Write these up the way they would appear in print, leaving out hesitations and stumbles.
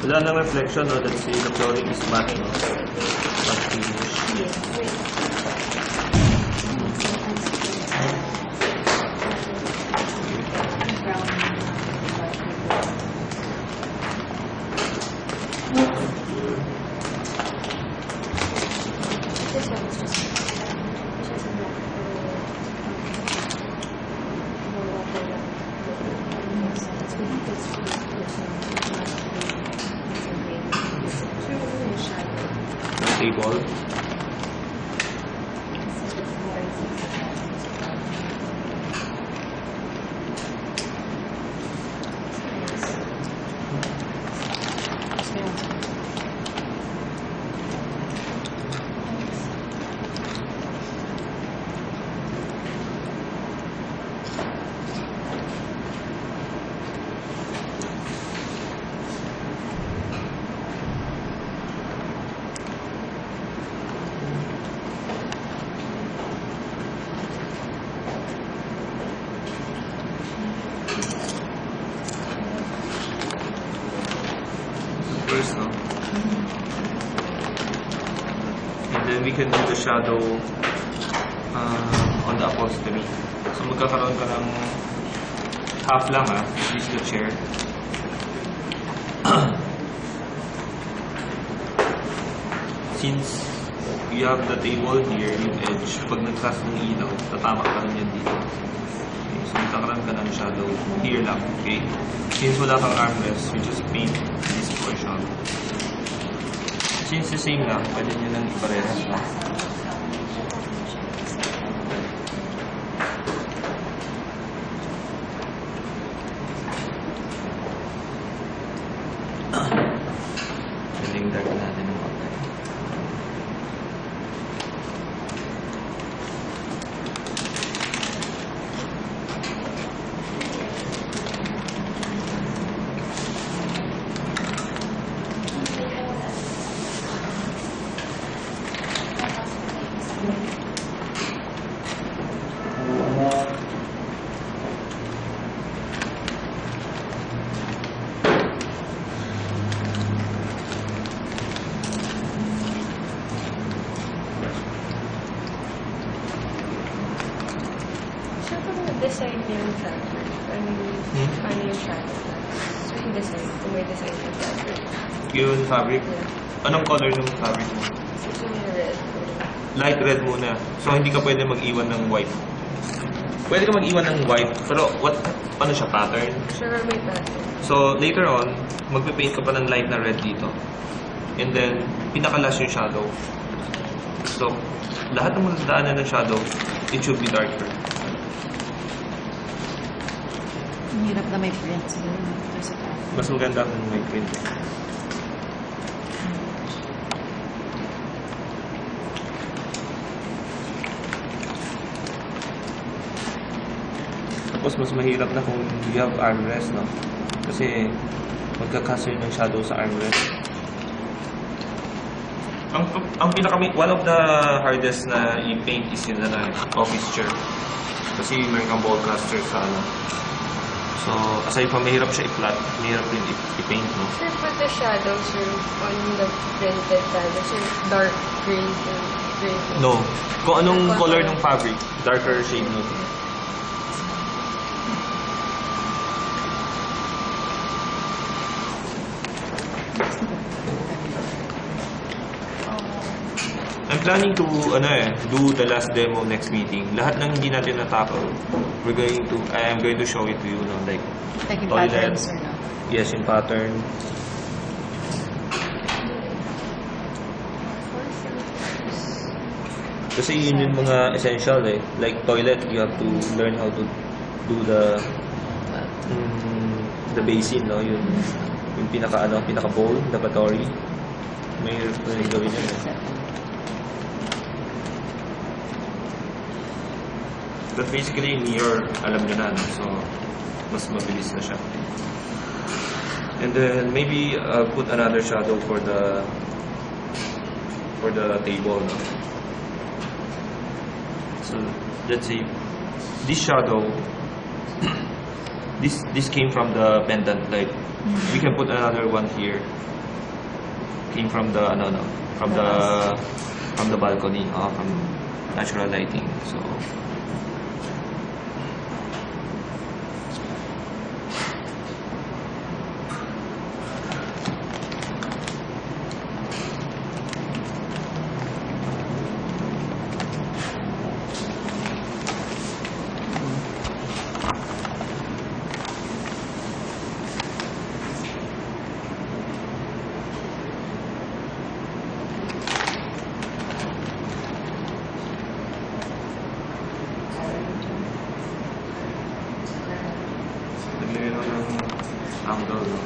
Wala nang reflection, no? Let's see, the flooring is matte, no? Matte finish. Table. First, no? And then we can do the shadow on the upholstery. So magkakaroon ka ng half lang, this is the chair. Since you have the table here, yung edge, pag nag-cast ng ilaw, tatama ka rin yan dito. Okay, so magkakaroon ka ng shadow here lang, okay? Since wala kang armrest, you just paint this portion. Since the same lang, pwede nyo lang iparehas lang. Pwedeng dark natin ng mga. Design yung tracker. Paano yung shadow? So yung design, kung may design yung tracker. Yung fabric? Yeah. Anong color ng fabric mo? So yung red. Light red muna. So hindi ka pwede mag-iwan ng white. Pwede ka mag-iwan ng white, pero ano siya, pattern? Sure, may pattern. So later on, magpipaint ka pa ng light na red dito. And then, pinakalas yung shadow. So, lahat ng magdadaanan ng shadow, it should be darker. Ang hirap na may print siguro. Mas maganda kung may print. Tapos mas mahirap na kung you have armrest, no? Kasi magkakasir ng shadow sa armrest. Ang one of the hardest na i-paint is yun na office chair. Kasi meron kang ballcaster sa ano. So, aside from mahirap siya i-flat, mahirap din i-paint, no? Sir, for the shadows, sir, on the printed shadows, sir, dark gray and gray. No. Kung anong color ng fabric, darker shade, no? I'm planning to do the last demo next meeting. Lahat ng hindi natin na-tackle, I'm going to show it to you, no? Like in toilet, patterns or no? yes, in pattern. Kasi yun yung mga essential Like toilet, you have to learn how to do the basin, no? Yung pinaka bowl, lavatory. May gawin yun. But basically, mirror, alam nyo na, no? So, mas mabilis na siya. And then, maybe put another shadow for the table, no? So, let's say, this shadow, this came from the pendant, like, we can put another one here. came from the from the balcony, from natural lighting. So naglagay ako ng angle, no?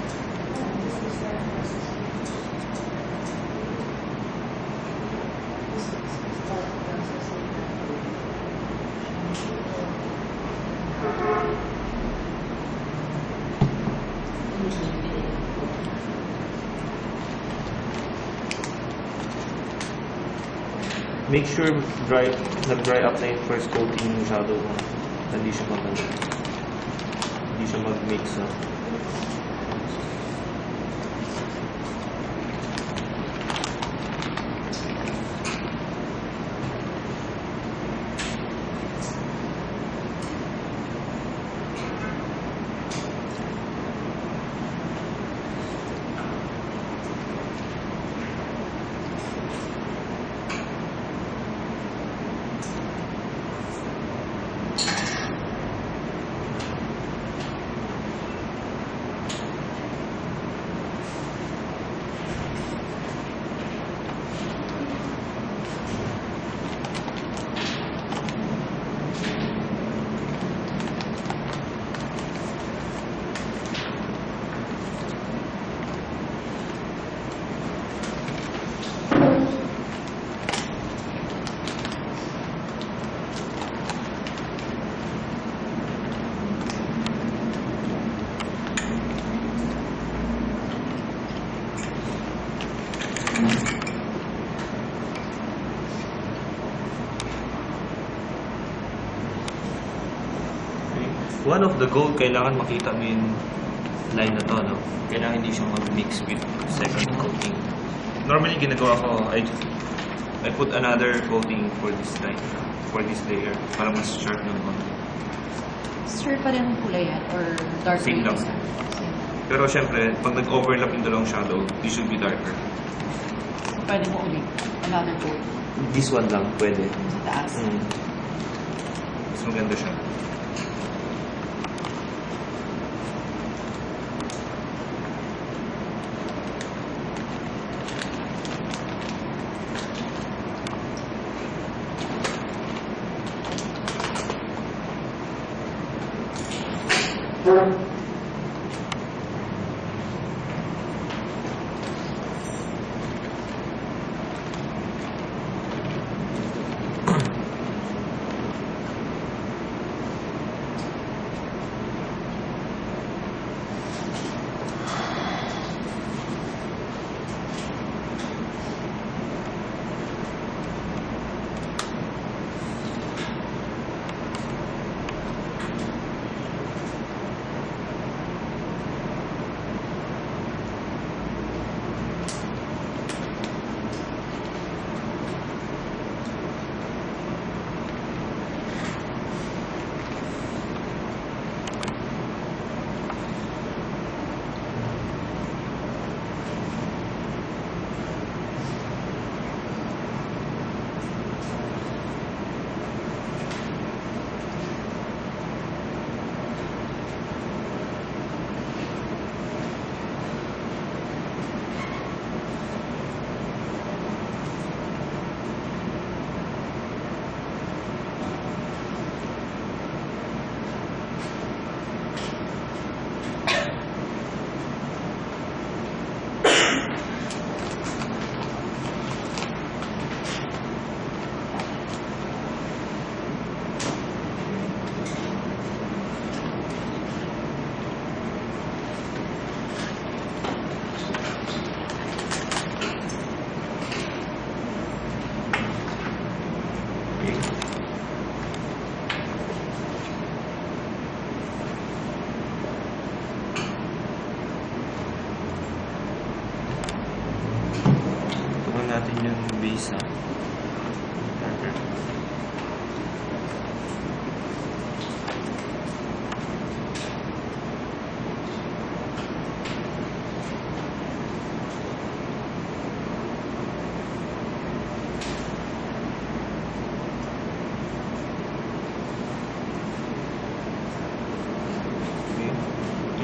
Make sure nag-dry up na yung first coating ng shadow mo. Hindi siya mag-mix, no? One of the goal, kailangan makita mo yung line na to, no? Kailangan hindi siya mag-mix with second coating. Normally, ginagawa ko, I put another coating for this line, for this layer, para mas sharp ng konti. Sir, pa rin ang kulay yan? Or dark Same lang. Same. Pero syempre, pag nag-overlap yung dalawang shadow, it should be darker. So, pwede mo ulit. Another coat. This one lang, pwede. Sa taas. Mas maganda siya.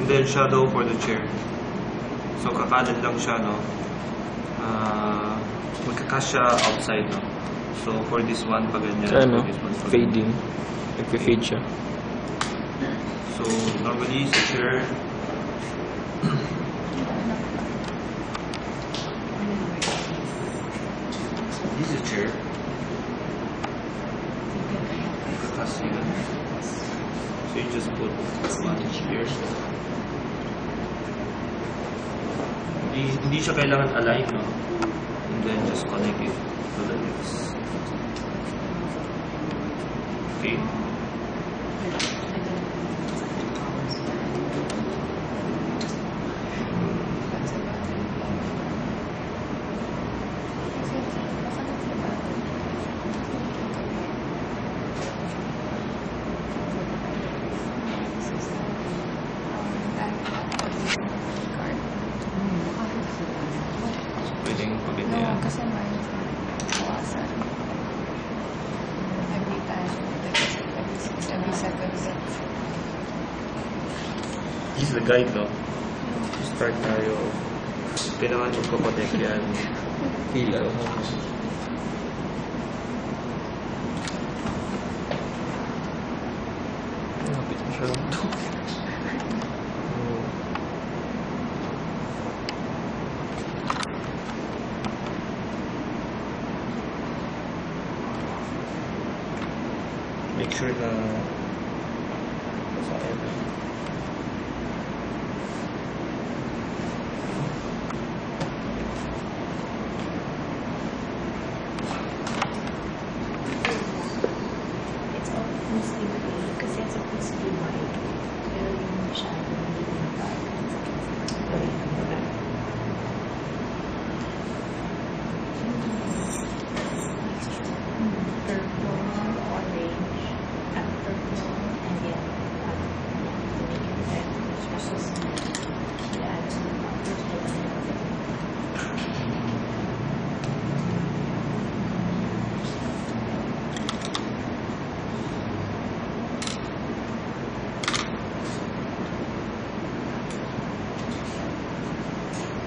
then shadow for the chair. So kakanan lang siya, no? Magkakas siya outside, no? So for this one, pag ganyan. Ano? For this one, pag Fading. Nagpe-fade siya. So normally sa chair, this is a chair. Magkakas yun. So you just put one here. Hindi siya kailangan align, no? And then just connect it to the lips. Okay? Pwedeng paganda yan. Kasi mine bawasan. Every time, every 7 minutes. This is the guide, no? Start tayo. Kailangan magkoconnect yan. Feel out. Lapit mo siya lang to. Make sure na masaya na. It's all mostly gray kasi it's supposed to be white. Pero yung shadow hindi yung dark. Purple, orange, purple, and yet to make it red, which was she adds some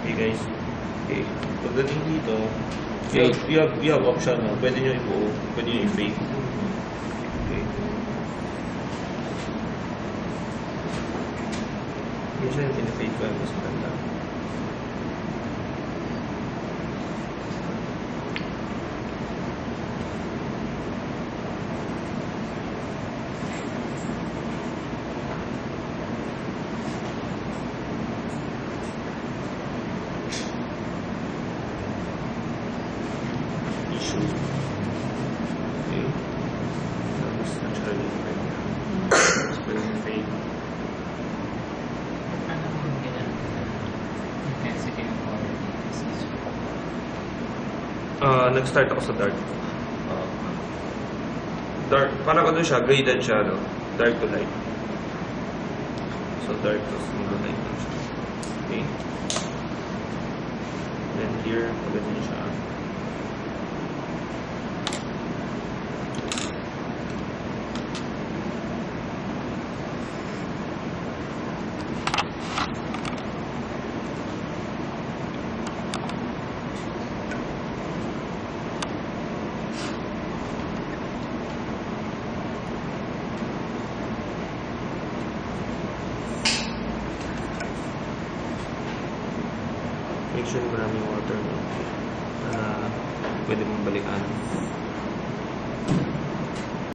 Okay guys. Okay. Pagdating dito, you have option, no? Pwede nyo ibuo, pwede nyo i-fake. Okay. Minsan yung pina-fake ko yung mas maganda. Issue. Okay. Tapos naturally tapos pwede yung fade. Ano kung ganun? Intensity ng color Nag-start ako sa dark. Dark, parang ano siya, graded siya, no? Dark to light. So dark to light lang siya. Okay. Then here, pagdating siya. Make sure maraming water, no? Na pwede mong balikan.